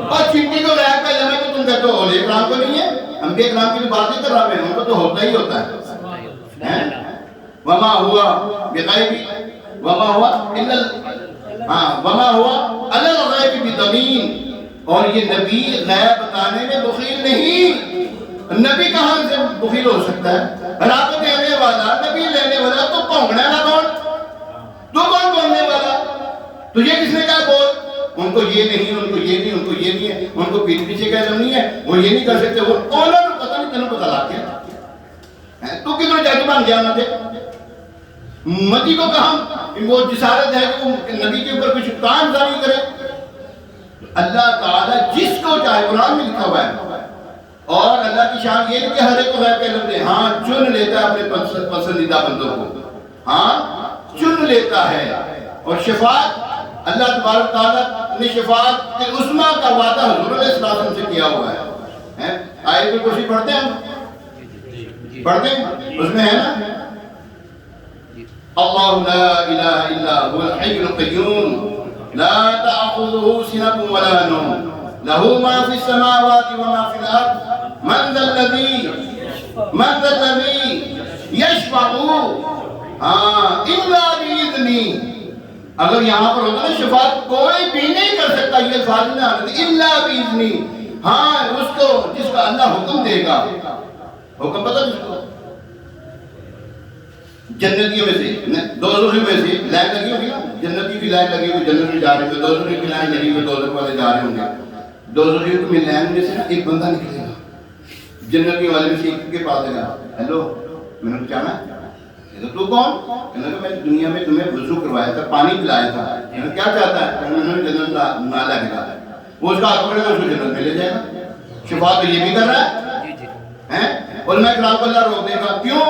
A: اور چونٹی کو غیب کا علم ہے کہ تم کہتے ہو اولیاء کرام کو نہیں ہے. انبیاء کرام کی بات نہیں کر رہا میں. ان کو تو ہوتا ہی ہوتا ہے. وما ہوا بغیب وما ہوا علی الغیب بضنین. اور یہ نبی غیب بتانے میں بخیل نہیں. نبی کہاں سے بخیل ہو سکتا ہے؟ رات دینے والا نبی لینے والا تو پونگنے والا کون؟ تو کون بولنے والا؟ تو یہ کس نے کہا بول؟ ان کو یہ نہیں ان کو یہ نہیں ان کو یہ نہیں ہے. ان کو پیٹ پیچھے کا علم نہیں ہے. وہ یہ نہیں کر سکتے. وہ اولاد پتہ نہیں تینوں پتہ لاتے ہیں. تو کتنے جاتی بان گیا نہ دے مدی کو کہاں وہ جسارت ہے کہ وہ نبی کے اوپر کچھ کام نہیں کرے. اللہ تعالیٰ جس کو چاہے قرآن میں لکھا ہوا ہے. اور اللہ کی شان یہ نہیں کہ ہر ایک کو غیب کا علم دے. ہاں چن لیتا ہے اپنے پسندیدہ بندوں کو. ہاں چن لیتا ہے. اور شفاعت اللہ تبارک تعالیٰ نے شفاعت کے عظمیٰ کا وعدہ حضور علیہ السلام سے کیا ہوا ہے. آیت الکرسی پڑھتے ہیں ہم پڑھتے ہیں اس میں ہے نا اللہ لا الہ الا هو الحی القیوم لا تأخذه سنة ولا نوم له ما في السماوات وما في الأرض من ذا الذي يشفع إلا بإذنه. اگر یہاں پر ہوتا نا شفاعت کوئی بھی نہیں کر سکتا یہ الفاظ نہ آنے الا بإذنه. ہاں اس کو جس کا اللہ حکم دے گا. حکم پتہ جس کو جنتیوں میں سے دوزخی میں سے لائن لگی ہوگی نا. جنتی کی لائن لگی ہوئی جنت میں جا رہے ہوں گے. دوزخی کی لائن لگی ہوئی دوزخ والے جا رہے ہوں گے. دوزخی میں لائن میں سے نا ایک بندہ نکلے گا. جنتی والے میں سے ایک کے پاس گا ہیلو میں نے پوچھا نا تو کون؟ کہنے لگا میں دنیا میں تمہیں وضو کروایا تھا پانی پلایا تھا. کیا چاہتا ہے؟ انہوں نے جنت نالا گرا ہے. وہ اس کا ہاتھ پکڑے گا اس کو جنت میں لے جائے گا. شفاعت تو یہ بھی کر رہا ہے. علماء کرام کو اللہ روک دے گا. کیوں؟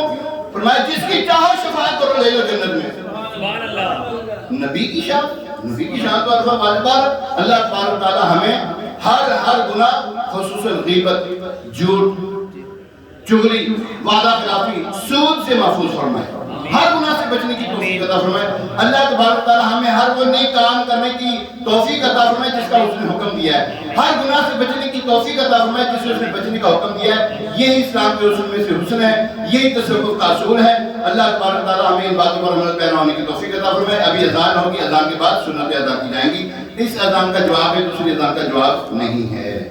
A: فرمایا جس کی چاہو شفاعت کرو لے لو جنت میں. سبحان اللہ. نبی کی شان تو عرفہ بار اللہ تبارک تعالی ہمیں ہر گناہ خصوصاً غیبت جھوٹ چغلی وعدہ خلافی سود سے محفوظ فرمائے. ہر گناہ سے سے بچنے کی توفیق عطا فرمائے۔ اللہ تبارک و تعالی ہمیں ہر وہ نیک کام کرنے کی توفیق عطا فرمائے جس کا اس نے حکم دیا ہے، ہر گناہ سے بچنے کی توفیق عطا فرمائے جس سے اس نے بچنے کا حکم دیا ہے۔ یہی اسلام کے اصول میں سے حسن ہے، یہی تصوف کا اصول ہے۔ اللہ تبارک و تعالی ہمیں ان باتوں پر عمل پیرا ہونے کی توفیق عطا فرمائے۔ ابھی اذان ہوگی، اذان کے بعد سنتیں ادا کی جائیں گی۔ اس اذان کا جواب ہے، دوسری اذان کا جواب نہیں ہے۔